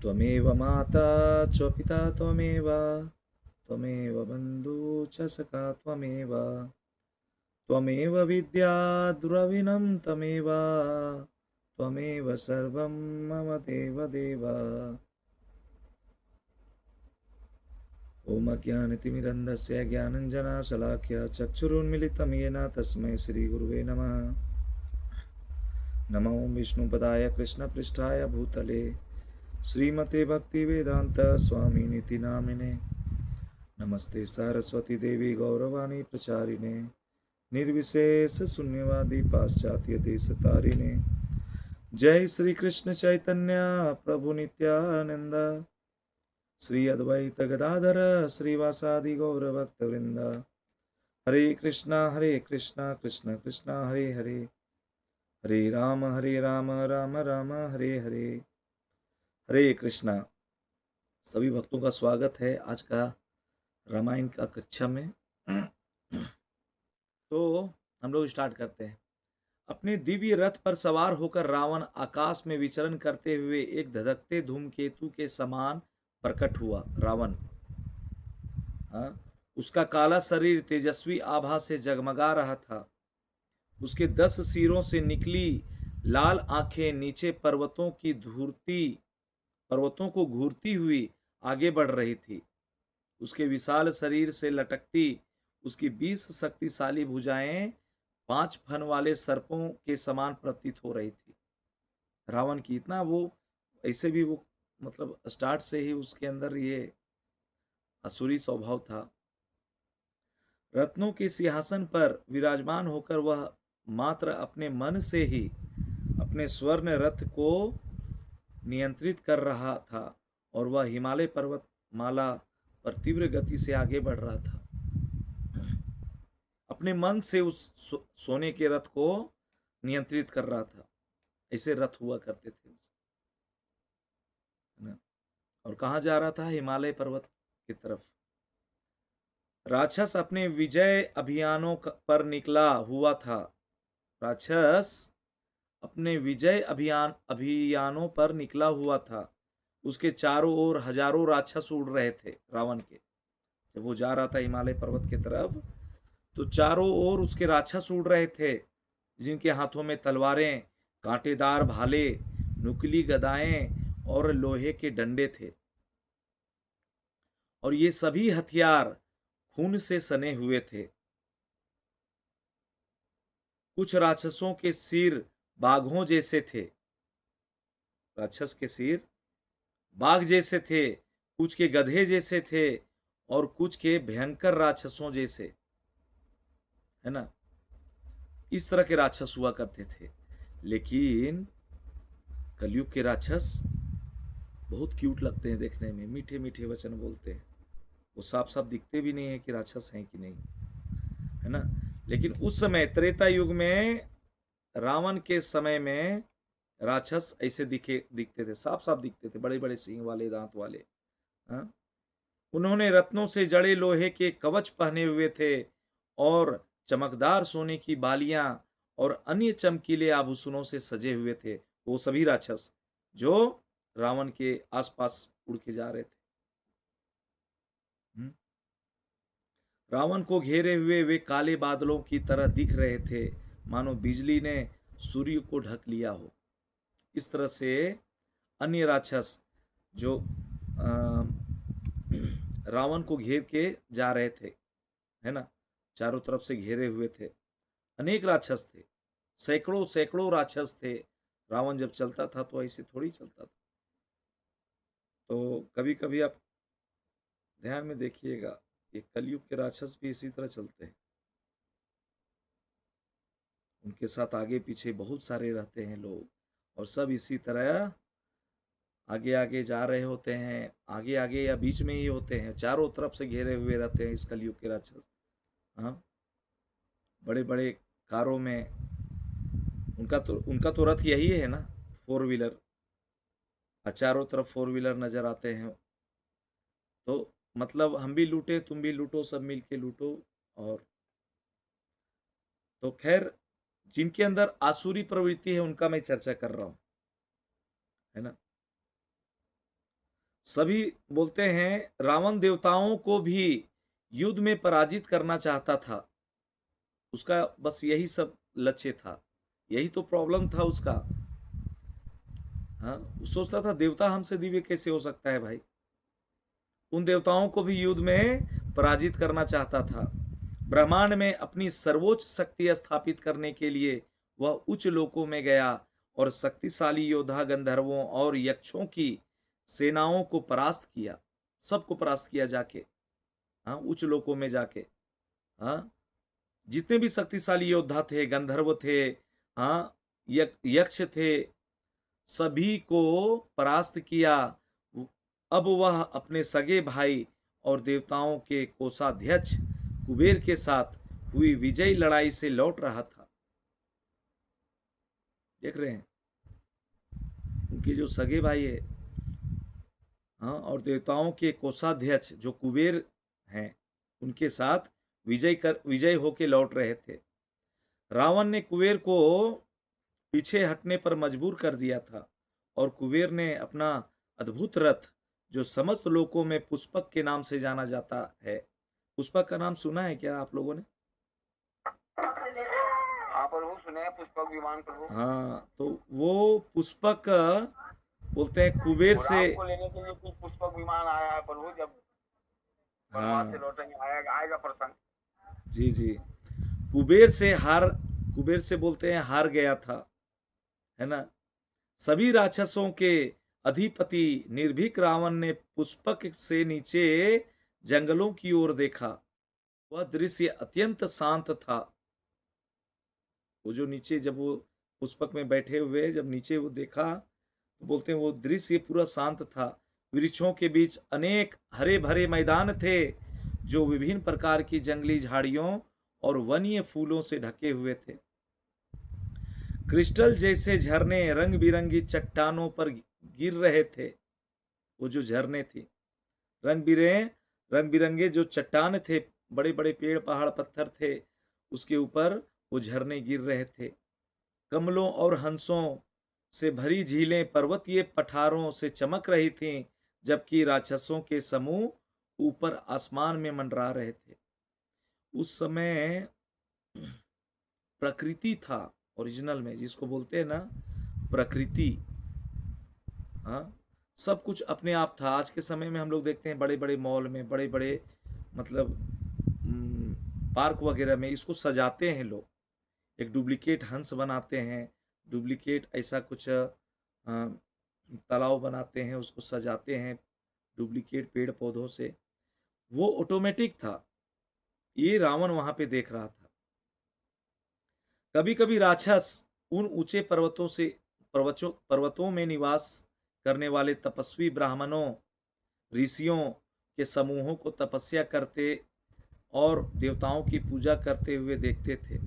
त्वमेव माता च पिता त्वमेव त्वमेव बन्धु च सखा त्वमेव त्वमेव विद्या द्रविणं त्वमेव त्वमेव सर्वं मम देव देव। ॐ अज्ञानतिमिरन्धस्य ज्ञानञ्जनशलाकया चक्षुरुन्मिलितं येन तस्मै श्रीगुरुवे नमः। नमो विष्णुपदाय कृष्णपृष्ठाय भूतले श्रीमते भक्तिवेदान्त स्वामिनिति नामिने। नमस्ते सरस्वती देवी गौरवाणी प्रचारिणे निर्विशेष शून्यवादी पाश्चात्य देश तारिणे। जय श्री कृष्ण चैतन्य प्रभु नित्यानंद श्री अद्वैत गदाधर श्रीवासादि गौर भक्त वृंद। हरे कृष्णा कृष्ण कृष्ण हरे हरे हरे राम राम राम हरे हरे। हरे कृष्णा। सभी भक्तों का स्वागत है आज का रामायण का कक्षा में। तो हम लोग स्टार्ट करते हैं। अपने दिव्य रथ पर सवार होकर रावण आकाश में विचरण करते हुए एक धधकते धूमकेतु के समान प्रकट हुआ। रावण, उसका काला शरीर तेजस्वी आभा से जगमगा रहा था। उसके 10 सिरों से निकली लाल आंखें नीचे पर्वतों को घूरती हुई आगे बढ़ रही थी। उसके विशाल शरीर से लटकती उसकी 20 शक्तिशाली भुजाएं 5 फन वाले सर्पों के समान प्रतीत हो रही थी। रावण की इतना वो ऐसे भी वो मतलब स्टार्ट से ही उसके अंदर ये असुरी स्वभाव था। रत्नों के सिंहासन पर विराजमान होकर वह मात्र अपने मन से ही अपने स्वर्ण रथ को नियंत्रित कर रहा था और वह हिमालय पर्वत माला पर तीव्र गति से आगे बढ़ रहा था। अपने मन से उस सोने के रथ को नियंत्रित कर रहा था। ऐसे रथ हुआ करते थे, है ना। और कहाँ जा रहा था? हिमालय पर्वत की तरफ। राक्षस अपने विजय अभियानों पर निकला हुआ था। राक्षस अपने विजय अभियानों पर निकला हुआ था। उसके चारों ओर हजारों राक्षस उड़ रहे थे। रावण के जब वो जा रहा था हिमालय पर्वत की तरफ, तो चारों ओर उसके राक्षस उड़ रहे थे, जिनके हाथों में तलवारें, कांटेदार भाले, नुकीली गदाएं और लोहे के डंडे थे। और ये सभी हथियार खून से सने हुए थे। कुछ राक्षसों के सिर बाघों जैसे थे। राक्षस के सिर बाघ जैसे थे, कुछ के गधे जैसे थे और कुछ के भयंकर राक्षसों जैसे, है ना। इस तरह के राक्षस हुआ करते थे। लेकिन कलयुग के राक्षस बहुत क्यूट लगते हैं देखने में, मीठे मीठे वचन बोलते हैं। वो साफ साफ दिखते भी नहीं है कि राक्षस हैं कि नहीं, है ना। लेकिन उस समय त्रेता युग में, रावण के समय में राक्षस ऐसे दिखते थे, साफ साफ दिखते थे, बड़े बड़े सिंह वाले, दांत वाले। हाँ? उन्होंने रत्नों से जड़े लोहे के कवच पहने हुए थे और चमकदार सोने की बालियां और अन्य चमकीले आभूषणों से सजे हुए थे। वो सभी राक्षस जो रावण के आसपास उड़ के जा रहे थे। रावण को घेरे हुए वे काले बादलों की तरह दिख रहे थे, मानो बिजली ने सूर्य को ढक लिया हो। इस तरह से अन्य राक्षस जो रावण को घेर के जा रहे थे, है ना, चारों तरफ से घेरे हुए थे। अनेक राक्षस थे, सैकड़ों सैकड़ों राक्षस थे। रावण जब चलता था तो ऐसे थोड़ी चलता था। तो कभी कभी आप ध्यान में देखिएगा, ये कलयुग के राक्षस भी इसी तरह चलते हैं। उनके साथ आगे पीछे बहुत सारे रहते हैं लोग, और सब इसी तरह आगे आगे जा रहे होते हैं। आगे आगे या बीच में ही होते हैं, चारों तरफ से घेरे हुए रहते हैं इस कलयुग के राक्षस। हाँ, बड़े बड़े कारों में, उनका तो रथ यही है ना, 4 व्हीलर। चारों तरफ 4 व्हीलर नजर आते हैं। तो मतलब हम भी लूटे, तुम भी लूटो, सब मिल के लूटो। और तो खैर, जिनके अंदर आसुरी प्रवृत्ति है उनका मैं चर्चा कर रहा हूं, है ना। सभी बोलते हैं रावण देवताओं को भी युद्ध में पराजित करना चाहता था। उसका बस यही सब लक्ष्य था, यही तो प्रॉब्लम था उसका। हाँ, वो सोचता था देवता हमसे दिव्य कैसे हो सकता है भाई। उन देवताओं को भी युद्ध में पराजित करना चाहता था। ब्रह्मांड में अपनी सर्वोच्च शक्ति स्थापित करने के लिए वह उच्च लोकों में गया और शक्तिशाली योद्धा गंधर्वों और यक्षों की सेनाओं को परास्त किया। सबको परास्त किया जाके, हाँ, उच्च लोकों में जाके। हाँ, जितने भी शक्तिशाली योद्धा थे, गंधर्व थे, हाँ, यक्ष थे, सभी को परास्त किया। अब वह अपने सगे भाई और देवताओं के कोषाध्यक्ष कुबेर के साथ हुई विजयी लड़ाई से लौट रहा था। देख रहे हैं, उनके जो सगे भाई है, हाँ, और देवताओं के कोषाध्यक्ष जो कुबेर हैं, उनके साथ विजय होके लौट रहे थे। रावण ने कुबेर को पीछे हटने पर मजबूर कर दिया था और कुबेर ने अपना अद्भुत रथ, जो समस्त लोकों में पुष्पक के नाम से जाना जाता है। पुष्पक का नाम सुना है क्या आप लोगों ने? हाँ प्रभु, सुने हैं पुष्पक विमान प्रभु। हाँ, तो वो पुष्पक बोलते हैं कुबेर और से। राम को लेने के लिए कुछ पुष्पक विमान आया है प्रभु, जब वनवास से हाँ लौटेंगे आएगा प्रसंग। जी जी, कुबेर से हार, कुबेर से बोलते हैं हार गया था, है ना। सभी राक्षसों के अधिपति निर्भीक रावण ने पुष्पक से नीचे जंगलों की ओर देखा। वह दृश्य अत्यंत शांत था। वो जो नीचे, जब वो पुष्पक में बैठे हुए जब नीचे वो देखा, तो बोलते हैं वो दृश्य पूरा शांत था। वृक्षों के बीच अनेक हरे भरे मैदान थे जो विभिन्न प्रकार की जंगली झाड़ियों और वन्य फूलों से ढके हुए थे। क्रिस्टल जैसे झरने रंग बिरंगी चट्टानों पर गिर रहे थे। वो जो झरने थी, रंग बिरंगे जो चट्टान थे, बड़े बड़े पेड़ पहाड़ पत्थर थे, उसके ऊपर वो झरने गिर रहे थे। कमलों और हंसों से भरी झीलें पर्वतीय पठारों से चमक रही थीं, जबकि राक्षसों के समूह ऊपर आसमान में मंडरा रहे थे। उस समय प्रकृति था, ओरिजिनल में जिसको बोलते हैं ना प्रकृति। हाँ, सब कुछ अपने आप था। आज के समय में हम लोग देखते हैं बड़े बड़े मॉल में, बड़े बड़े मतलब पार्क वगैरह में इसको सजाते हैं लोग। एक डुप्लीकेट हंस बनाते हैं, डुप्लीकेट ऐसा कुछ तालाब बनाते हैं, उसको सजाते हैं डुप्लीकेट पेड़ पौधों से। वो ऑटोमेटिक था। ये रावण वहां पे देख रहा था। कभी कभी राक्षस उन ऊंचे पर्वतों में निवास करने वाले तपस्वी ब्राह्मणों, ऋषियों के समूहों को तपस्या करते और देवताओं की पूजा करते हुए देखते थे।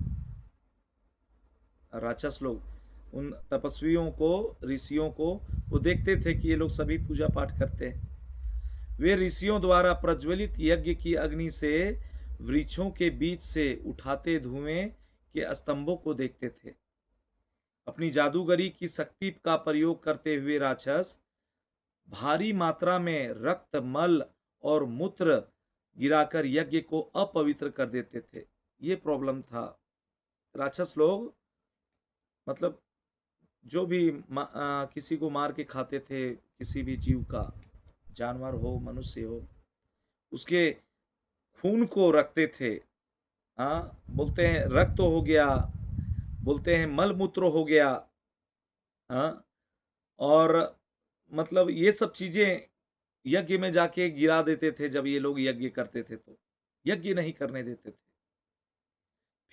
राक्षस लोग उन तपस्वियों को, ऋषियों को वो देखते थे कि ये लोग सभी पूजा पाठ करते हैं। वे ऋषियों द्वारा प्रज्वलित यज्ञ की अग्नि से वृक्षों के बीच से उठाते धुएं के स्तंभों को देखते थे। अपनी जादूगरी की शक्ति का प्रयोग करते हुए राक्षस भारी मात्रा में रक्त, मल और मूत्र गिराकर यज्ञ को अपवित्र कर देते थे। ये प्रॉब्लम था। राक्षस लोग मतलब जो भी किसी को मार के खाते थे, किसी भी जीव का, जानवर हो मनुष्य हो, उसके खून को रखते थे। हाँ, बोलते हैं रक्त हो गया, बोलते हैं मल मूत्र हो गया। हाँ, और मतलब ये सब चीजें यज्ञ में जाके गिरा देते थे। जब ये लोग यज्ञ करते थे तो यज्ञ नहीं करने देते थे।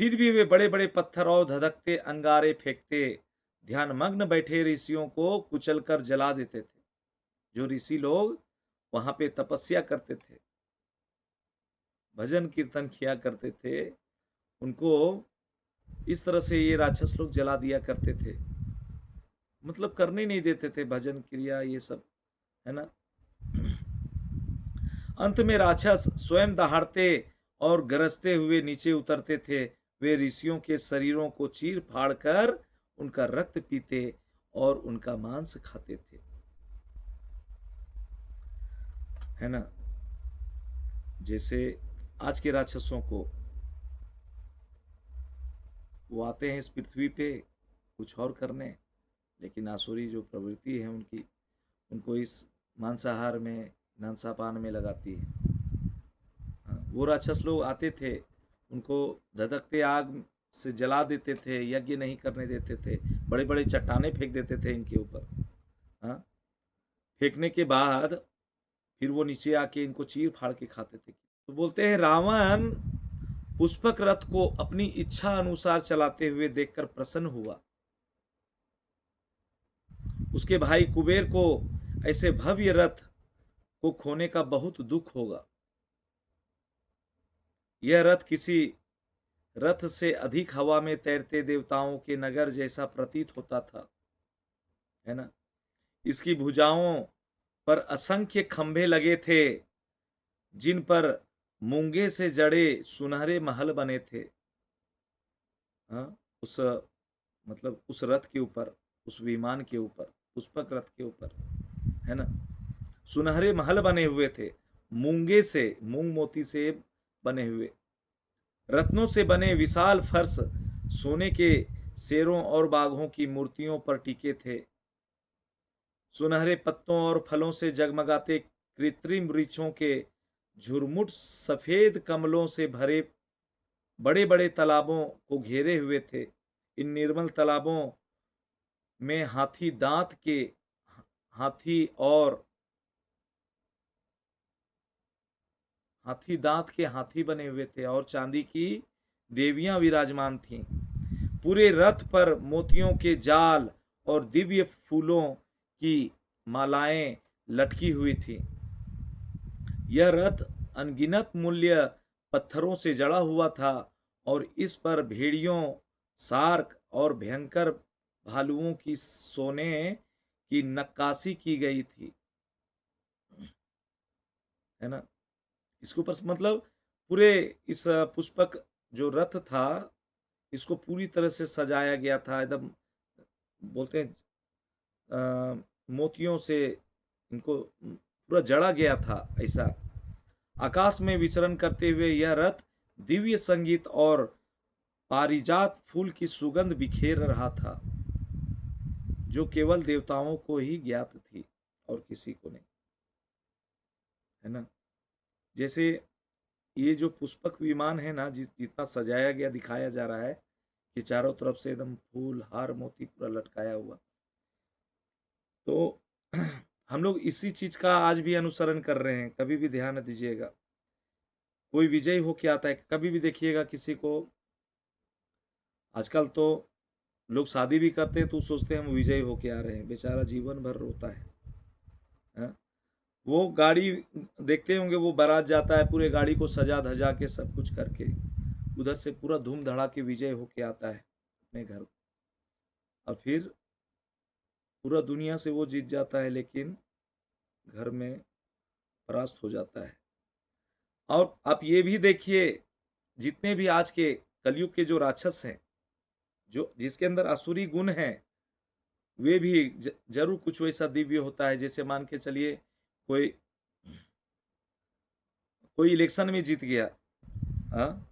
फिर भी वे बड़े बड़े पत्थर और धधकते अंगारे फेंकते ध्यानमग्न बैठे ऋषियों को कुचलकर जला देते थे। जो ऋषि लोग वहां पे तपस्या करते थे, भजन कीर्तन किया करते थे, उनको इस तरह से ये राक्षस लोग जला दिया करते थे। मतलब करने नहीं देते थे भजन क्रिया ये सब, है ना। अंत में राक्षस स्वयं दहाड़ते और गरजते हुए नीचे उतरते थे। वे ऋषियों के शरीरों को चीर फाड़ कर उनका रक्त पीते और उनका मांस खाते थे। है ना। जैसे आज के राक्षसों को, वो आते हैं इस पृथ्वी पे कुछ और करने, लेकिन आसुरी जो प्रवृत्ति है उनकी, उनको इस मांसाहार में, नांसापान में लगाती है। हाँ, वो राक्षस लोग आते थे, उनको धधकते आग से जला देते थे, यज्ञ नहीं करने देते थे, बड़े बड़े चट्टाने फेंक देते थे इनके ऊपर। हाँ, फेंकने के बाद फिर वो नीचे आके इनको चीर फाड़ के खाते थे। तो बोलते हैं रावण पुष्पक रथ को अपनी इच्छा अनुसार चलाते हुए देखकर प्रसन्न हुआ। उसके भाई कुबेर को ऐसे भव्य रथ को खोने का बहुत दुख होगा। यह रथ किसी रथ से अधिक हवा में तैरते देवताओं के नगर जैसा प्रतीत होता था, है ना। इसकी भुजाओं पर असंख्य खंभे लगे थे, जिन पर मूंगे से जड़े सुनहरे महल बने थे। हाँ, उस मतलब उस रथ के ऊपर, उस विमान के ऊपर, पुष्पक रथ के ऊपर, है ना, सुनहरे महल बने हुए थे, मूंगे से, मूंग मोती से बने हुए। रत्नों से बने विशाल फर्श सोने के शेरों और बाघों की मूर्तियों पर टिके थे। सुनहरे पत्तों और फलों से जगमगाते कृत्रिम वृक्षों के झुरमुट सफेद कमलों से भरे बड़े बड़े तालाबों को घेरे हुए थे। इन निर्मल तालाबों में हाथी और हाथी दांत के हाथी बने हुए थे और चांदी की देवियां विराजमान थीं। पूरे रथ पर मोतियों के जाल और दिव्य फूलों की मालाएं लटकी हुई थी। यह रथ अनगिनत मूल्य पत्थरों से जड़ा हुआ था और इस पर भेड़ियों, शार्क और भयंकर भालुओं की सोने की नक्काशी की गई थी, है ना। इसके ऊपर मतलब पूरे इस पुष्पक जो रथ था, इसको पूरी तरह से सजाया गया था, एकदम बोलते हैं मोतियों से इनको पूरा जड़ा गया था ऐसा। आकाश में विचरण करते हुए यह रथ दिव्य संगीत और पारिजात फूल की सुगंध बिखेर रहा था, जो केवल देवताओं को ही ज्ञात थी और किसी को नहीं, है ना। जैसे ये जो पुष्पक विमान है ना, जितना सजाया गया, दिखाया जा रहा है कि चारों तरफ से एकदम फूल, हार, मोती पूरा लटकाया हुआ, तो हम लोग इसी चीज का आज भी अनुसरण कर रहे हैं। कभी भी ध्यान दीजिएगा, कोई विजयी होके आता है, कभी भी देखिएगा किसी को, आजकल तो लोग शादी भी करते हैं तो सोचते हैं हम विजयी होके आ रहे हैं, बेचारा जीवन भर रोता है। हाँ? वो गाड़ी देखते होंगे, वो बारात जाता है, पूरे गाड़ी को सजा धजा के सब कुछ करके उधर से पूरा धूम धड़ाके विजय होके आता है अपने घर, और फिर पूरा दुनिया से वो जीत जाता है, लेकिन घर में परास्त हो जाता है। और आप ये भी देखिए, जितने भी आज के कलयुग के जो राक्षस हैं, जो जिसके अंदर आसुरी गुण हैं, वे भी जरूर कुछ वैसा दिव्य होता है। जैसे मान के चलिए कोई कोई इलेक्शन में जीत गया, हाँ,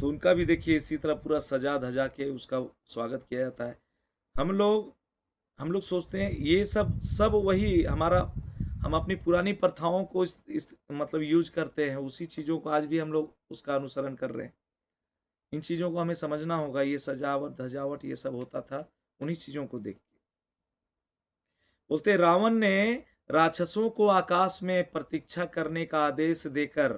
तो उनका भी देखिए इसी तरह पूरा सजा धजा के उसका स्वागत किया जाता है। हम लोग सोचते हैं ये सब वही हमारा, हम अपनी पुरानी प्रथाओं को इस मतलब यूज करते हैं, उसी चीज़ों को आज भी हम लोग उसका अनुसरण कर रहे हैं। इन चीज़ों को हमें समझना होगा, ये सजावट धजावट ये सब होता था उन्हीं चीज़ों को देख के। बोलते रावण ने राक्षसों को आकाश में प्रतीक्षा करने का आदेश देकर,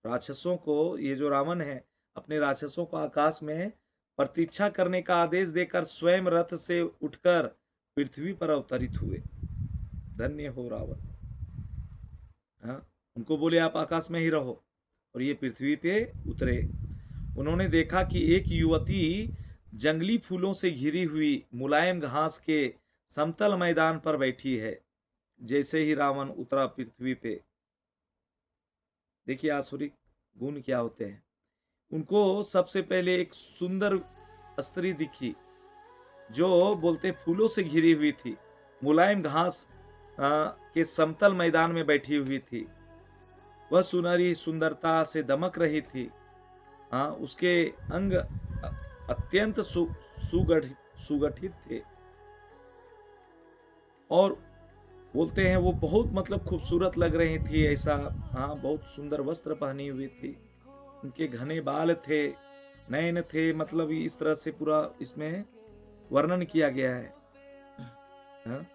राक्षसों को, ये जो रावण है, अपने राक्षसों को आकाश में प्रतीक्षा करने का आदेश देकर स्वयं रथ से उठकर पृथ्वी पर अवतरित हुए। धन्य हो रावण। हाँ, उनको बोले आप आकाश में ही रहो, और ये पृथ्वी पे उतरे। उन्होंने देखा कि एक युवती जंगली फूलों से घिरी हुई मुलायम घास के समतल मैदान पर बैठी है। जैसे ही रावण उतरा पृथ्वी पे, देखिए आसुरिक गुण क्या होते हैं। उनको सबसे पहले एक सुंदर स्त्री दिखी, जो बोलते फूलों से घिरी हुई थी, मुलायम घास के समतल मैदान में बैठी हुई थी। वह सुनहरी सुंदरता से दमक रही थी। उसके अंग अत्यंत सुगठित थे और बोलते हैं वो बहुत मतलब खूबसूरत लग रही थी। ऐसा बहुत सुंदर वस्त्र पहनी हुई थी। उनके घने बाल थे, नयन थे, मतलब इस तरह से पूरा इसमें वर्णन किया गया है। हाँ?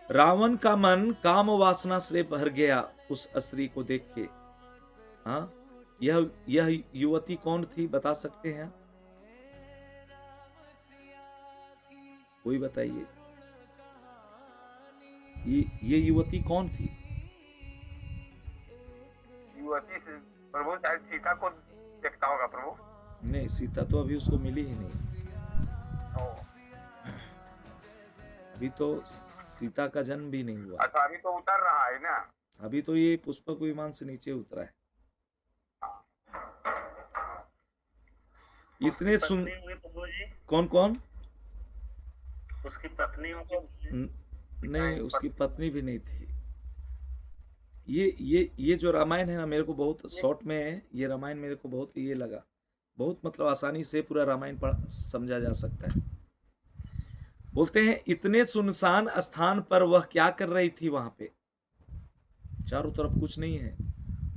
रावण का मन काम वासना से भर गया उस स्त्री को देख के। यह युवती कौन थी, बता सकते हैं? कोई बताइए, ये युवती कौन थी? युवती से प्रभु शायद सीता को देखता होगा प्रभु। नहीं, सीता तो अभी उसको मिली ही नहीं। अभी तो सीता का जन्म भी नहीं हुआ। अच्छा, अभी तो उतर रहा है ना। अभी तो ये पुष्पक विमान से नीचे उतरा है। इतने सुन कौन कौन? उसकी पत्नी होगी? नहीं, उसकी पत्नी भी नहीं थी। ये जो रामायण है ना, मेरे को बहुत शॉर्ट में है ये रामायण। मेरे को बहुत ये लगा, बहुत मतलब आसानी से पूरा रामायण पढ़ समझा जा सकता है। बोलते हैं इतने सुनसान स्थान पर वह क्या कर रही थी? वहां पे चारों तरफ कुछ नहीं है,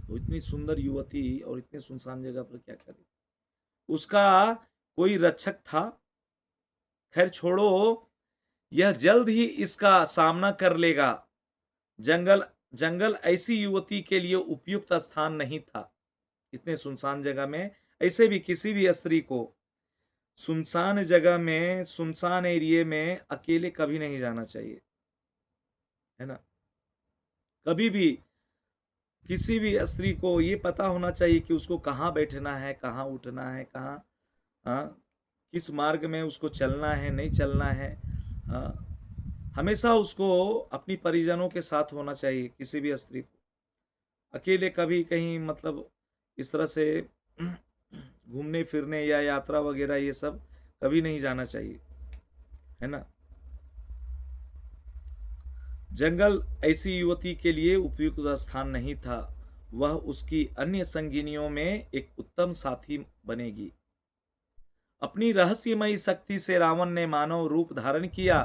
वो इतनी सुंदर युवती और इतने सुनसान जगह पर क्या कर रही? उसका कोई रक्षक था? खैर छोड़ो, यह जल्द ही इसका सामना कर लेगा। जंगल ऐसी युवती के लिए उपयुक्त स्थान नहीं था। इतने सुनसान जगह में ऐसे भी किसी भी स्त्री को सुनसान जगह में, सुनसान एरिया में अकेले कभी नहीं जाना चाहिए, है ना। कभी भी किसी भी स्त्री को ये पता होना चाहिए कि उसको कहाँ बैठना है, कहाँ उठना है, कहाँ किस मार्ग में उसको चलना है, नहीं चलना है। हमेशा उसको अपनी परिजनों के साथ होना चाहिए। किसी भी स्त्री को अकेले कभी कहीं मतलब इस तरह से घूमने फिरने या यात्रा वगैरह ये सब कभी नहीं जाना चाहिए, है ना। जंगल ऐसी युवती के लिए उपयुक्त स्थान नहीं था। वह उसकी अन्य संगिनियों में एक उत्तम साथी बनेगी। अपनी रहस्यमयी शक्ति से रावण ने मानव रूप धारण किया।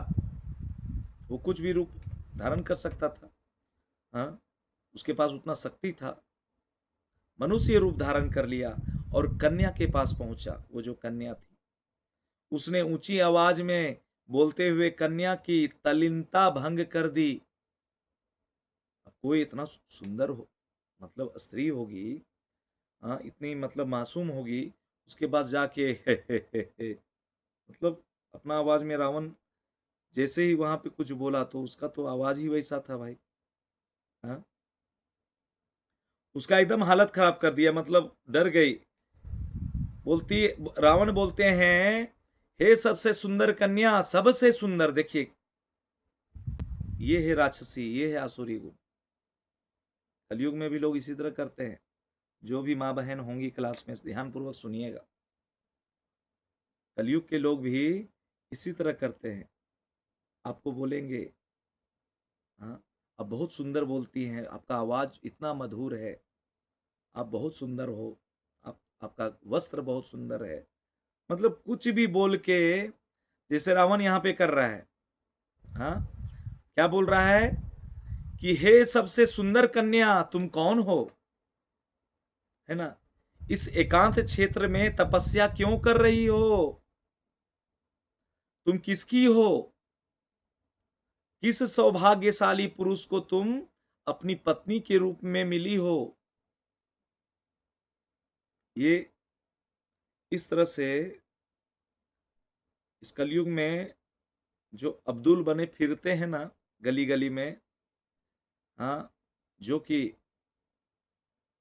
वो कुछ भी रूप धारण कर सकता था। उसके पास उतना शक्ति था। मनुष्य रूप धारण कर लिया और कन्या के पास पहुंचा। वो जो कन्या थी, उसने ऊंची आवाज में बोलते हुए कन्या की तल्लीनता भंग कर दी। कोई इतना सुंदर हो, मतलब स्त्री होगी, इतनी मतलब मासूम होगी, उसके पास जाके हे, मतलब अपना आवाज में रावण जैसे ही वहां पे कुछ बोला तो उसका तो आवाज ही वैसा था भाई। उसका एकदम हालत खराब कर दिया, मतलब डर गई। बोलती रावण बोलते हैं, हे सबसे सुंदर कन्या, सबसे सुंदर। देखिए, ये है राक्षसी, ये है आसुरी गुण। कलयुग में भी लोग इसी तरह करते हैं। जो भी माँ बहन होंगी क्लास में, ध्यानपूर्वक सुनिएगा। कलयुग के लोग भी इसी तरह करते हैं। आपको बोलेंगे, आप बहुत सुंदर बोलती हैं, आपका आवाज इतना मधुर है, आप बहुत सुंदर हो, आपका वस्त्र बहुत सुंदर है, मतलब कुछ भी बोल के, जैसे रावण यहाँ पे कर रहा है। क्या बोल रहा है कि हे सबसे सुंदर कन्या, तुम कौन हो, है ना। इस एकांत क्षेत्र में तपस्या क्यों कर रही हो? तुम किसकी हो? किस सौभाग्यशाली पुरुष को तुम अपनी पत्नी के रूप में मिली हो? ये इस तरह से इस कलयुग में जो अब्दुल बने फिरते हैं ना गली गली में, जो कि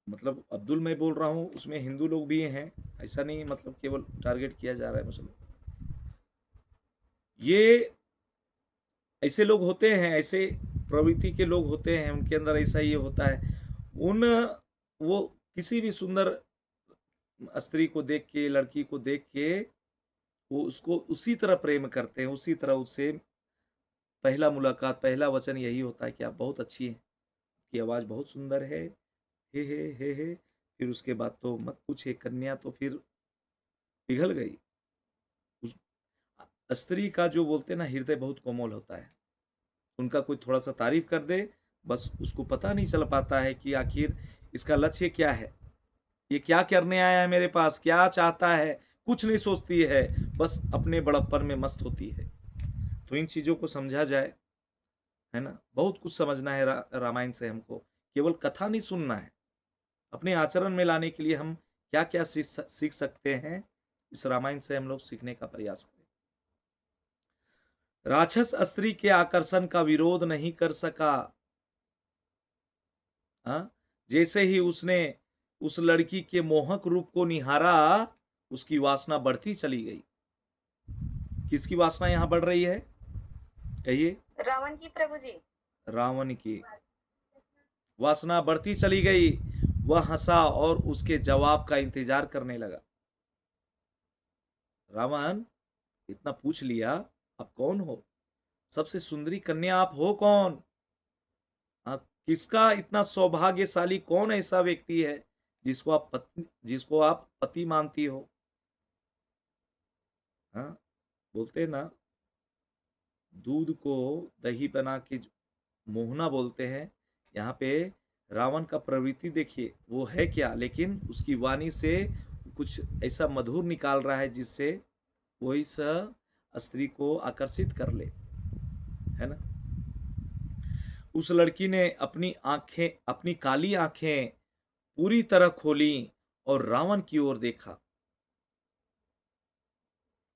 मतलब अब्दुल मैं बोल रहा हूं, उसमें हिंदू लोग भी हैं, ऐसा नहीं मतलब केवल टारगेट किया जा रहा है मुसलमान। ये ऐसे लोग होते हैं, ऐसे प्रवृत्ति के लोग होते हैं, उनके अंदर ऐसा ये होता है। वो किसी भी सुंदर स्त्री को देख के, लड़की को देख के, वो उसको उसी तरह प्रेम करते हैं, उसी तरह उससे पहला मुलाकात, पहला वचन यही होता है कि आप बहुत अच्छी हैं, की आवाज़ बहुत सुंदर है, हे। फिर उसके बाद तो मत पूछिए, कन्या तो फिर पिघल गई। उस स्त्री का जो बोलते हैं ना, हृदय बहुत कोमल होता है। उनका कोई थोड़ा-सा तारीफ़ कर दे, बस उसको पता नहीं चल पाता है कि आखिर इसका लक्ष्य क्या है? ये क्या करने आया है मेरे पास? क्या चाहता है? कुछ नहीं सोचती है, बस अपने बड़प्पन में मस्त होती है। तो इन चीज़ों को समझा जाए, है ना? बहुत कुछ समझना है रामायण से हमको, केवल कथा नहीं सुनना है। अपने आचरण में लाने के लिए हम क्या-क्या सीख सकते हैं, इस रामायण से हम लोग सीखने का प्रयास करें। राक्षस स्त्री के आकर्षण का विरोध नहीं कर सका। हाँ? जैसे ही उसने उस लड़की के मोहक रूप को निहारा, उसकी वासना बढ़ती चली गई। किसकी वासना यहाँ बढ़ रही है? कहिए। रावण की प्रभु जी। रावण की वासना बढ़ती चली गई। वह हंसा और उसके जवाब का इंतजार करने लगा। रावण, इतना पूछ लिया, आप कौन हो? सबसे सुंदरी कन्या आप हो कौन? हाँ, किसका इतना सौभाग्यशाली कौन ऐसा व्यक्ति है जिसको आप पति मानती हो? हाँ, बोलते हैं ना, दूध को दही बना के मोहना बोलते हैं। यहाँ पे रावण का प्रवृत्ति देखिए, वो है क्या, लेकिन उसकी वाणी से कुछ ऐसा मधुर निकाल रहा है जिससे वो इस स्त्री को आकर्षित कर ले, है ना? उस लड़की ने अपनी काली आंखें पूरी तरह खोली और रावण की ओर देखा।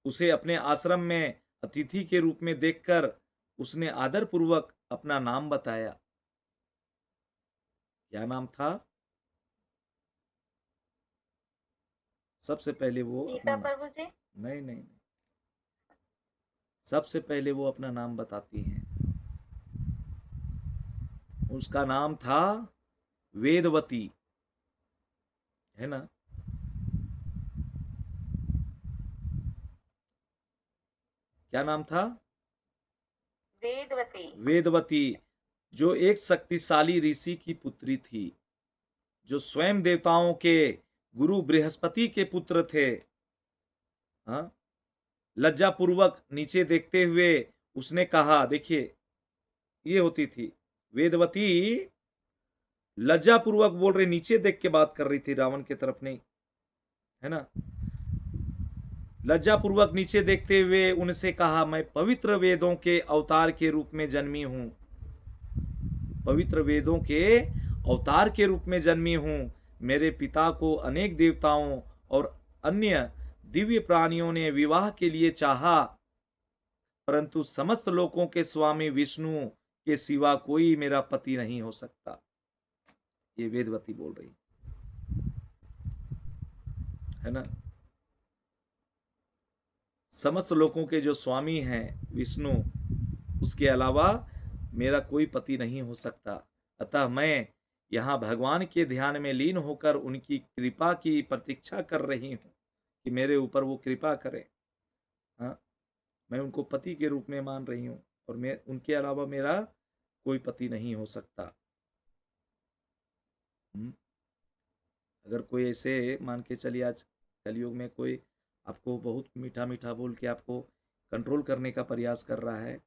उसे अपने आश्रम में अतिथि के रूप में देखकर उसने आदरपूर्वक अपना नाम बताया। क्या नाम था? सबसे पहले वो अपना सीता प्रभु जी। नहीं, सबसे पहले वो अपना नाम बताती हैं। उसका नाम था वेदवती, है ना? क्या नाम था? वेदवती। वेदवती, जो एक शक्तिशाली ऋषि की पुत्री थी, जो स्वयं देवताओं के गुरु बृहस्पति के पुत्र थे। हाँ, लज्जापूर्वक नीचे देखते हुए उसने कहा, देखिए, ये होती थी वेदवती, लज्जापूर्वक बोल रही, नीचे देख के बात कर रही थी, रावण की तरफ नहीं, है ना? लज्जापूर्वक नीचे देखते हुए उनसे कहा, मैं पवित्र वेदों के अवतार के रूप में जन्मी हूं। पवित्र वेदों के अवतार के रूप में जन्मी हूं। मेरे पिता को अनेक देवताओं और अन्य दिव्य प्राणियों ने विवाह के लिए चाहा, परंतु समस्त लोकों के स्वामी विष्णु के सिवा कोई मेरा पति नहीं हो सकता। ये वेदवती बोल रही है ना? समस्त लोकों के जो स्वामी हैं विष्णु, उसके अलावा मेरा कोई पति नहीं हो सकता। अतः मैं यहाँ भगवान के ध्यान में लीन होकर उनकी कृपा की प्रतीक्षा कर रही हूँ कि मेरे ऊपर वो कृपा करें। हाँ, मैं उनको पति के रूप में मान रही हूँ और मैं उनके अलावा मेरा कोई पति नहीं हो सकता। अगर कोई ऐसे मान के चलिए, आज कलयुग में कोई आपको बहुत मीठा मीठा बोल के आपको कंट्रोल करने का प्रयास कर रहा है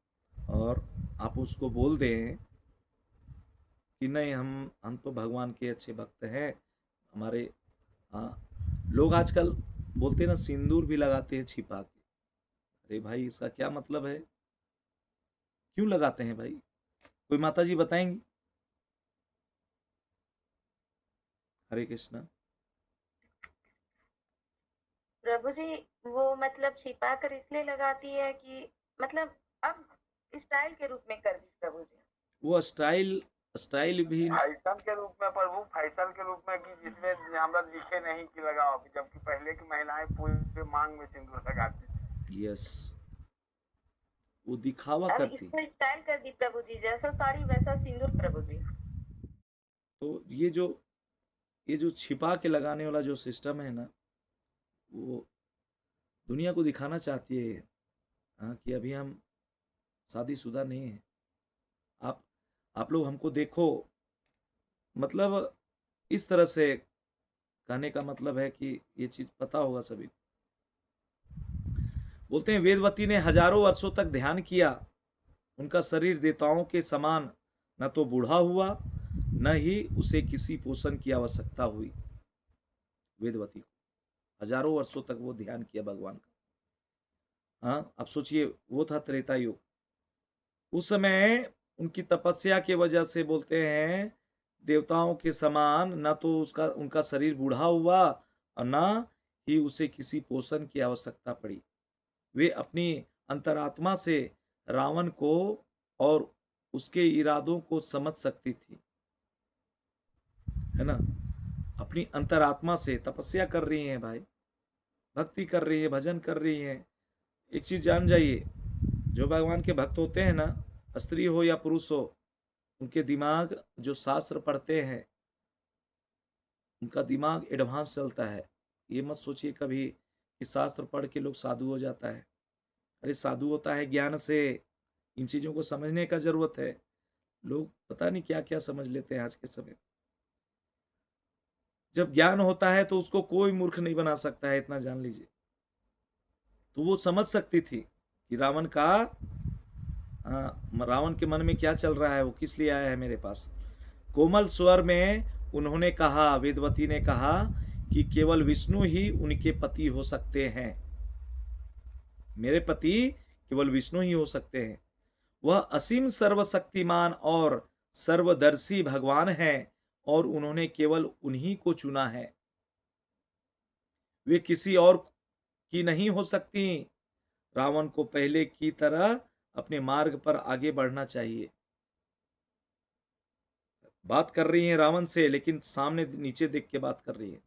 और आप उसको बोल दें कि नहीं, हम तो भगवान के अच्छे भक्त हैं, हमारे, हाँ, लोग आजकल बोलते हैं ना, सिंदूर भी लगाते हैं छिपा के। अरे भाई, इसका क्या मतलब है? क्यों लगाते हैं भाई? कोई माता जी बताएंगी? हरे कृष्णा। प्रभु जी, वो मतलब छिपा कर इसलिए लगाती है कि मतलब अब स्टाइल के रूप में कर दी प्रभु जी। वो स्टाइल स्टाइल भी फैशन के रूप में प्रभु, फैशन के रूप में कि जिसमें हमरा लिखे नहीं कि लगाओ, जबकि पहले की महिलाएं पूरे मांग में सिंदूर लगाती थी। यस, वो दिखावा अब करती। इसको स्टाइल कर दी प्रभु जी, जैसा साड़ी वैसा सिंदूर प्रभु जी। तो ये जो छिपा के लगाने वाला जो सिस्टम है ना, वो दुनिया को दिखाना चाहती है, हाँ, कि अभी हम शादीशुदा नहीं है। आप लोग हमको देखो, मतलब इस तरह से कहने का मतलब है कि ये चीज पता होगा सभी को। बोलते हैं वेदवती ने हजारों वर्षों तक ध्यान किया, उनका शरीर देवताओं के समान न तो बूढ़ा हुआ, न ही उसे किसी पोषण की आवश्यकता हुई। वेदवती को हजारों वर्षों तक वो ध्यान किया भगवान का। हाँ, आप सोचिए, वो था त्रेता युग। उस समय उनकी तपस्या की वजह से बोलते हैं देवताओं के समान न तो उनका शरीर बूढ़ा हुआ और न ही उसे किसी पोषण की आवश्यकता पड़ी। वे अपनी अंतरात्मा से रावण को और उसके इरादों को समझ सकती थी, है ना। अपनी अंतरात्मा से तपस्या कर रही हैं भाई, भक्ति कर रही है, भजन कर रही हैं। एक चीज जान जाइए, जो भगवान के भक्त होते हैं ना, स्त्री हो या पुरुष हो, उनके दिमाग जो शास्त्र पढ़ते हैं, उनका दिमाग एडवांस चलता है। ये मत सोचिए कभी कि शास्त्र पढ़ के लोग साधु हो जाता है। अरे साधु होता है ज्ञान से। इन चीजों को समझने का जरूरत है। लोग पता नहीं क्या क्या समझ लेते हैं आज के समय। जब ज्ञान होता है तो उसको कोई मूर्ख नहीं बना सकता है, इतना जान लीजिए। तो वो समझ सकती थी कि रावण के मन में क्या चल रहा है, वो किस लिए आया है मेरे पास। कोमल स्वर में उन्होंने कहा, वेदवती ने कहा कि केवल विष्णु ही उनके पति हो सकते हैं। मेरे पति केवल विष्णु ही हो सकते हैं। वह असीम सर्वशक्तिमान और सर्वदर्शी भगवान है और उन्होंने केवल उन्हीं को चुना है। वे किसी और की नहीं हो सकती। रावण को पहले की तरह अपने मार्ग पर आगे बढ़ना चाहिए। बात कर रही हैं रावण से, लेकिन सामने नीचे देख के बात कर रही है।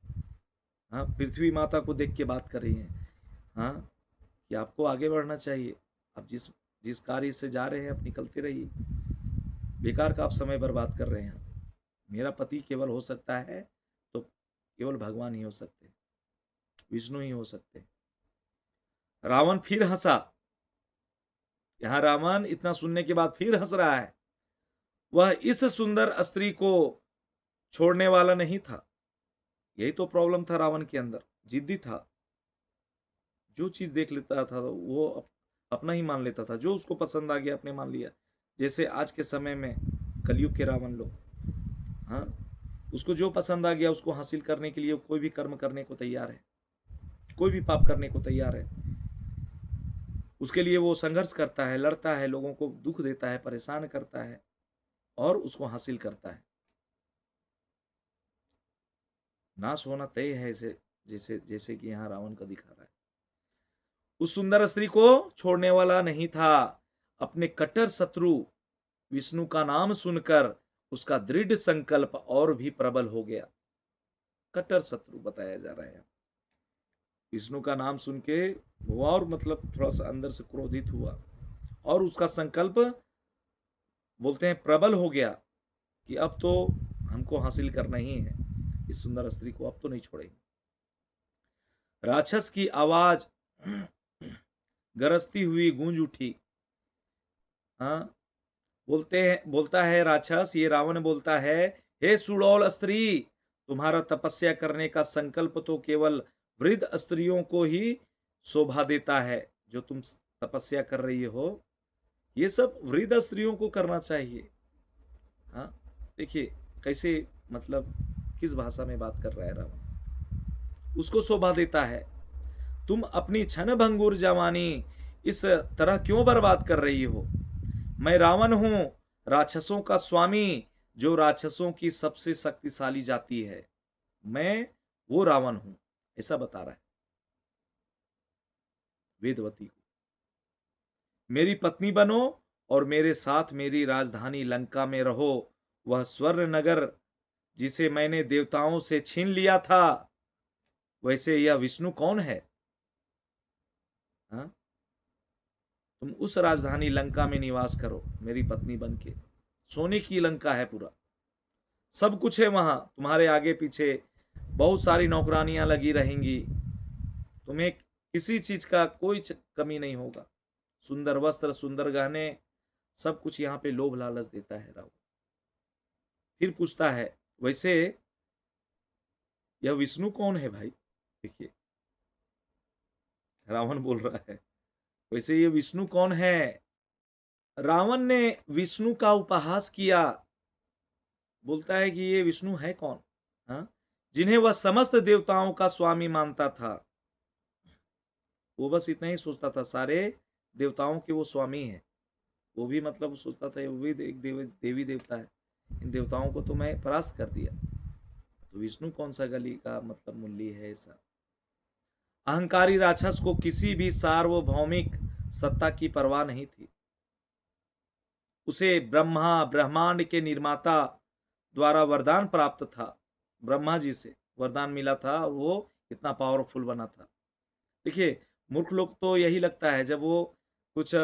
हाँ, पृथ्वी माता को देख के बात कर रही है। हाँ, कि आपको आगे बढ़ना चाहिए। आप जिस कार्य से जा रहे हैं, आप निकलते रहिए। बेकार का आप समय बर्बाद कर रहे हैं। मेरा पति केवल हो सकता है तो केवल भगवान ही हो सकते हैं, विष्णु ही हो सकते हैं। रावण फिर हंसा। यहां रावण इतना सुनने के बाद फिर हंस रहा है। वह इस सुंदर स्त्री को छोड़ने वाला नहीं था। यही तो प्रॉब्लम था रावण के अंदर, जिद्दी था। जो चीज देख लेता था वो अपना ही मान लेता था। जो उसको पसंद आ गया अपने मान लिया। जैसे आज के समय में कलयुग के रावण लोग, हाँ, उसको जो पसंद आ गया उसको हासिल करने के लिए कोई भी कर्म करने को तैयार है, कोई भी पाप करने को तैयार है। उसके लिए वो संघर्ष करता है, लड़ता है, लोगों को दुख देता है, परेशान करता है और उसको हासिल करता है। नाश होना तय है, जैसे जैसे कि यहाँ रावण का दिखा रहा है। उस सुंदर स्त्री को छोड़ने वाला नहीं था। अपने कट्टर शत्रु विष्णु का नाम सुनकर उसका दृढ़ संकल्प और भी प्रबल हो गया। कट्टर शत्रु बताया जा रहा है। विष्णु का नाम सुन के वो और मतलब थोड़ा सा अंदर से क्रोधित हुआ और उसका संकल्प बोलते हैं प्रबल हो गया कि अब तो हमको हासिल करना ही है, इस सुंदर स्त्री को अब तो नहीं छोड़ेंगे। राक्षस की आवाज गरजती हुई गूंज उठी। हाँ, बोलता है राक्षस, ये रावण बोलता है, हे सुडौल स्त्री, तुम्हारा तपस्या करने का संकल्प तो केवल वृद्ध स्त्रियों को ही शोभा देता है। जो तुम तपस्या कर रही हो, ये सब वृद्ध स्त्रियों को करना चाहिए। हाँ, देखिए कैसे मतलब किस भाषा में बात कर रहा है रावण। उसको शोभा देता है। तुम अपनी क्षण भंगुर जवानी इस तरह क्यों बर्बाद कर रही हो? मैं रावण हूं, राक्षसों का स्वामी, जो राक्षसों की सबसे शक्तिशाली जाति है। मैं वो रावण हूं, ऐसा बता रहा है वेदवती को। मेरी पत्नी बनो और मेरे साथ मेरी राजधानी लंका में रहो। वह स्वर्ण नगर जिसे मैंने देवताओं से छीन लिया था। वैसे यह विष्णु कौन है? हाँ? तुम उस राजधानी लंका में निवास करो मेरी पत्नी बन के। सोने की लंका है पूरा, सब कुछ है वहां। तुम्हारे आगे पीछे बहुत सारी नौकरानियां लगी रहेंगी। तुम्हें किसी चीज का कोई कमी नहीं होगा। सुंदर वस्त्र, सुंदर गहने, सब कुछ यहाँ पे लोभ लालच देता है रावण। फिर पूछता है, वैसे यह विष्णु कौन है भाई? देखिए रावण बोल रहा है, वैसे ये विष्णु कौन है? रावण ने विष्णु का उपहास किया, बोलता है कि ये विष्णु है कौन? हाँ, जिन्हें वह समस्त देवताओं का स्वामी मानता था। वो बस इतना ही सोचता था, सारे देवताओं के वो स्वामी है। वो भी मतलब सोचता था वो भी एक देवी देवता है, इन देवताओं को तो मैं परास्त कर दिया, तो विष्णु कौन सा गली का मतलब मूल्य है ऐसा। अहंकारी राक्षस को किसी भी सार्वभौमिक सत्ता की परवाह नहीं थी। उसे ब्रह्मांड के निर्माता द्वारा वरदान प्राप्त था, ब्रह्मा जी से वरदान मिला था और वो इतना पावरफुल बना था। देखिए मूर्ख लोग तो यही लगता है, जब वो कुछ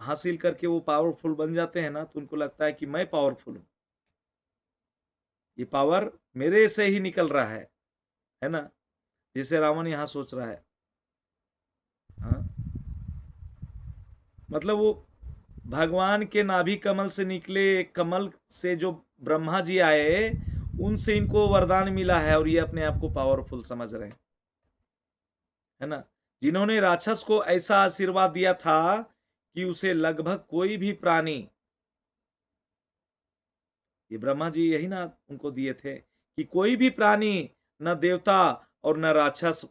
हासिल करके वो पावरफुल बन जाते हैं ना, तो उनको लगता है कि मैं पावरफुल हूं, ये पावर मेरे से ही निकल रहा है ना, जैसे रावण यहां सोच रहा है। हाँ, मतलब वो भगवान के नाभि कमल से निकले कमल से जो ब्रह्मा जी आए, उनसे इनको वरदान मिला है और ये अपने आप को पावरफुल समझ रहे हैं, है ना। जिन्होंने राक्षस को ऐसा आशीर्वाद दिया था कि उसे लगभग कोई भी प्राणी, ये ब्रह्मा जी यही ना उनको दिए थे, कि कोई भी प्राणी, न देवता और न राक्षस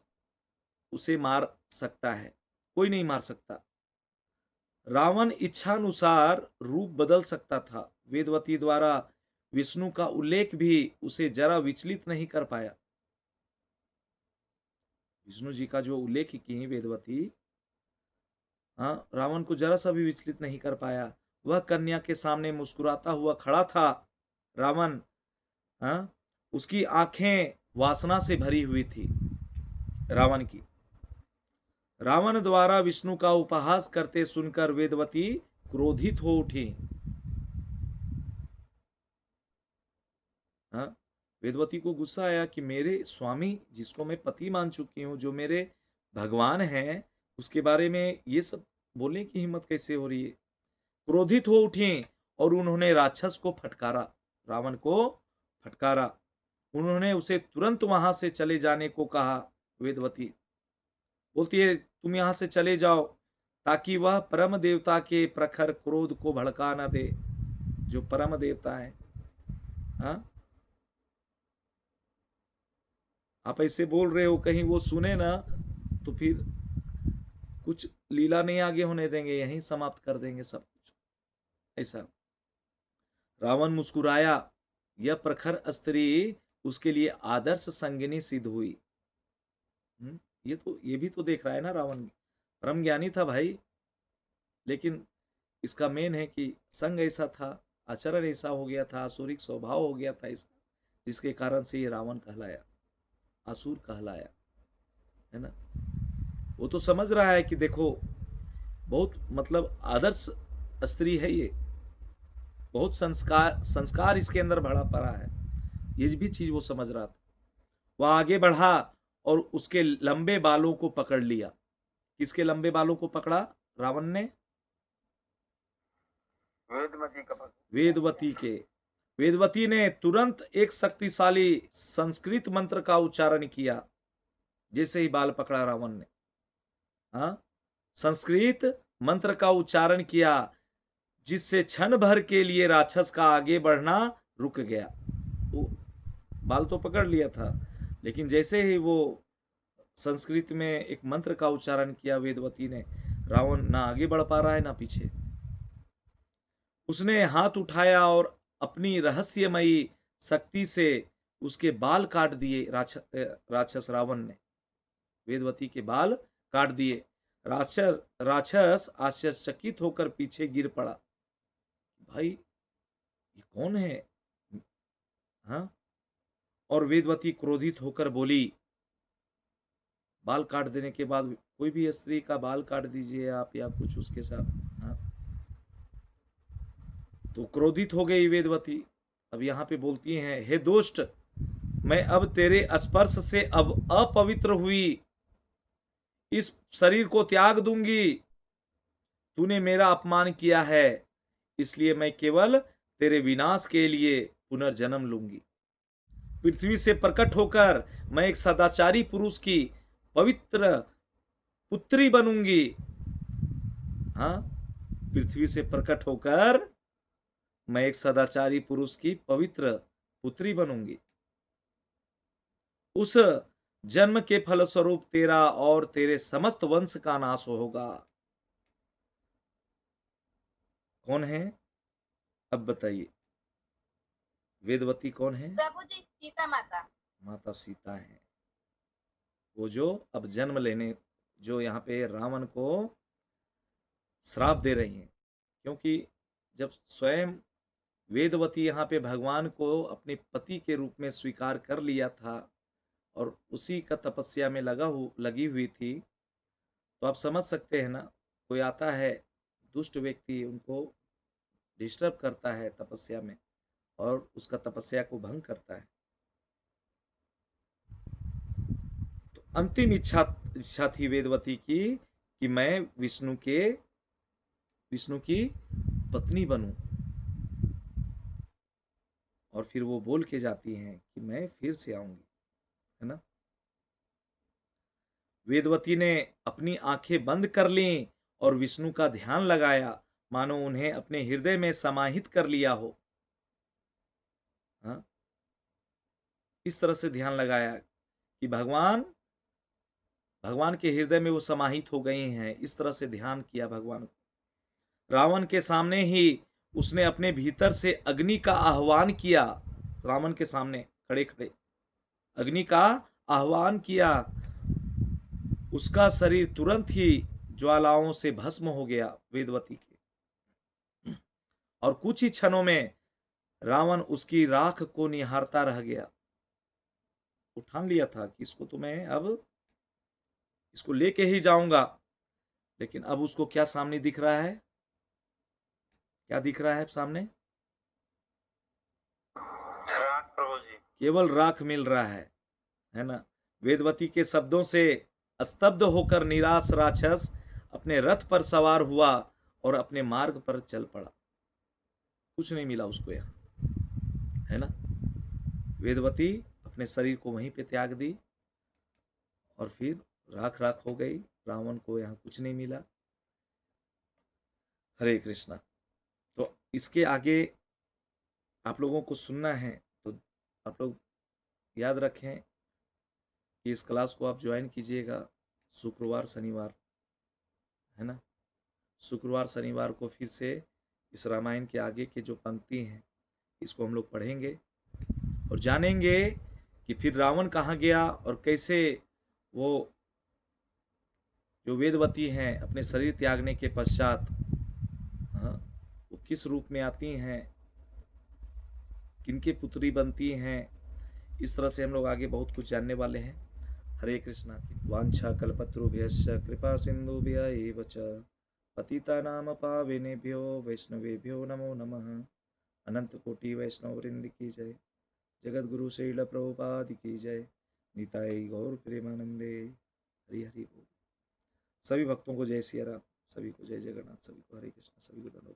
उसे मार सकता है, कोई नहीं मार सकता। रावण इच्छानुसार रूप बदल सकता था। वेदवती द्वारा विष्णु का उल्लेख भी उसे जरा विचलित नहीं कर पाया। विष्णु जी का जो उल्लेख की वेदवती, हाँ, रावण को जरा सा भी विचलित नहीं कर पाया। वह कन्या के सामने मुस्कुराता हुआ खड़ा था। रावण, हाँ, उसकी आंखें वासना से भरी हुई थी। रावण द्वारा विष्णु का उपहास करते सुनकर वेदवती क्रोधित हो उठी। हाँ, वेदवती को गुस्सा आया कि मेरे स्वामी, जिसको मैं पति मान चुकी हूं, जो मेरे भगवान हैं, उसके बारे में ये सब बोलने की हिम्मत कैसे हो रही है। क्रोधित हो उठी और उन्होंने राक्षस को फटकारा, रावण को फटकारा। उन्होंने उसे तुरंत वहां से चले जाने को कहा। वेदवती बोलती है, तुम यहां से चले जाओ, ताकि वह परम देवता के प्रखर क्रोध को भड़का न दे। जो परम देवता है, हाँ, आप ऐसे बोल रहे हो, कहीं वो सुने ना तो फिर कुछ लीला नहीं आगे होने देंगे, यहीं समाप्त कर देंगे सब कुछ। ऐसा रावण मुस्कुराया। यह प्रखर स्त्री उसके लिए आदर्श संगिनी सिद्ध हुई। ये भी तो देख रहा है ना, रावण परम ज्ञानी था भाई, लेकिन इसका मेन है कि संग ऐसा था, आचरण ऐसा हो गया था, आसुरिक स्वभाव हो गया था इसका, जिसके कारण से ये रावण कहलाया, असुर कहलाया, है ना। वो तो समझ रहा है कि देखो बहुत मतलब आदर्श स्त्री है ये, बहुत संस्कार इसके अंदर भरा पड़ा है, ये भी चीज वो समझ रहा था। वह आगे बढ़ा और उसके लंबे बालों को पकड़ लिया। किसके लंबे बालों को पकड़ा रावण ने? वेदवती के। वेदवती ने तुरंत एक शक्तिशाली संस्कृत मंत्र का उच्चारण किया। जैसे ही बाल पकड़ा रावण ने, हाँ, संस्कृत मंत्र का उच्चारण किया, जिससे क्षण भर के लिए राक्षस का आगे बढ़ना रुक गया। वो बाल तो पकड़ लिया था, लेकिन जैसे ही वो संस्कृत में एक मंत्र का उच्चारण किया वेदवती ने, रावण ना आगे बढ़ पा रहा है ना पीछे। उसने हाथ उठाया और अपनी रहस्यमयी शक्ति से उसके बाल काट दिए। राक्षस रावण ने वेदवती के बाल काट दिए। राक्षस आश्चर्यचकित होकर पीछे गिर पड़ा। भाई ये कौन है? हाँ, और वेदवती क्रोधित होकर बोली, बाल काट देने के बाद कोई भी स्त्री का बाल काट दीजिए आप या कुछ उसके साथ, हाँ, तो क्रोधित हो गई वेदवती। अब यहाँ पे बोलती हैं, हे दुष्ट, मैं अब तेरे स्पर्श से अब अपवित्र हुई, इस शरीर को त्याग दूंगी। तूने मेरा अपमान किया है, इसलिए मैं केवल तेरे विनाश के लिए पुनर्जन्म लूंगी। पृथ्वी से प्रकट होकर मैं एक सदाचारी पुरुष की पवित्र पुत्री बनूंगी। हाँ, पृथ्वी से प्रकट होकर मैं एक सदाचारी पुरुष की पवित्र पुत्री बनूंगी। उस जन्म के फलस्वरूप तेरा और तेरे समस्त वंश का नाश होगा। कौन है अब बताइए? वेदवती कौन है? प्रभु जी, सीता माता। माता सीता है। वो जो अब जन्म लेने, जो यहाँ पे रावण को श्राप दे रही हैं, क्योंकि जब स्वयं वेदवती यहाँ पे भगवान को अपने पति के रूप में स्वीकार कर लिया था और उसी का तपस्या में लगी हुई थी, तो आप समझ सकते हैं ना, कोई आता है दुष्ट व्यक्ति, उनको डिस्टर्ब करता है तपस्या में और उसका तपस्या को भंग करता है, तो अंतिम इच्छा थी वेदवती की कि मैं विष्णु की पत्नी बनूं। और फिर वो बोल के जाती हैं कि मैं फिर से आऊंगी, है ना। वेदवती ने अपनी आंखें बंद कर लीं और विष्णु का ध्यान लगाया, मानो उन्हें अपने हृदय में समाहित कर लिया हो। हाँ, इस तरह से ध्यान लगाया कि भगवान के हृदय में वो समाहित हो गई हैं। इस तरह से ध्यान किया भगवान को। रावण के सामने ही उसने अपने भीतर से अग्नि का आह्वान किया। रावण के सामने खड़े खड़े अग्नि का आह्वान किया। उसका शरीर तुरंत ही ज्वालाओं से भस्म हो गया वेदवती के, और कुछ ही क्षणों में रावण उसकी राख को निहारता रह गया। उठान लिया था कि इसको तो मैं अब इसको लेके ही जाऊंगा, लेकिन अब उसको क्या सामने दिख रहा है? क्या दिख रहा है सामने? राख प्रभु जी। केवल राख मिल रहा है ना। वेदवती के शब्दों से स्तब्ध होकर निराश राक्षस अपने रथ पर सवार हुआ और अपने मार्ग पर चल पड़ा। कुछ नहीं मिला उसको यहाँ, है ना। वेदवती अपने शरीर को वहीं पे त्याग दी और फिर राख राख हो गई। रावण को यहाँ कुछ नहीं मिला। हरे कृष्णा। तो इसके आगे आप लोगों को सुनना है, तो आप लोग याद रखें कि इस क्लास को आप ज्वाइन कीजिएगा शुक्रवार शनिवार, है ना। शुक्रवार शनिवार को फिर से इस रामायण के आगे के जो पंक्ति हैं इसको हम लोग पढ़ेंगे और जानेंगे कि फिर रावण कहाँ गया और कैसे वो जो वेदवती हैं अपने शरीर त्यागने के पश्चात, हाँ, वो किस रूप में आती हैं, किनके पुत्री बनती हैं। इस तरह से हम लोग आगे बहुत कुछ जानने वाले हैं। हरे कृष्णा। वांछा कल्पतरुभ्यश्च कृपा सिंधुभ्य एव च पतितानां पावनेभ्यो वैष्णवेभ्यो नमो नमः। अनंत कोटि वैष्णव वृंद की जय। जगत गुरु शैल प्रभुपाद की जय। निताई गौर प्रेमानंदे। हरि हरि बोल। सभी भक्तों को जय सिया राम, सभी को जय जगन्नाथ, सभी को हरे कृष्ण, सभी को धन्यवाद।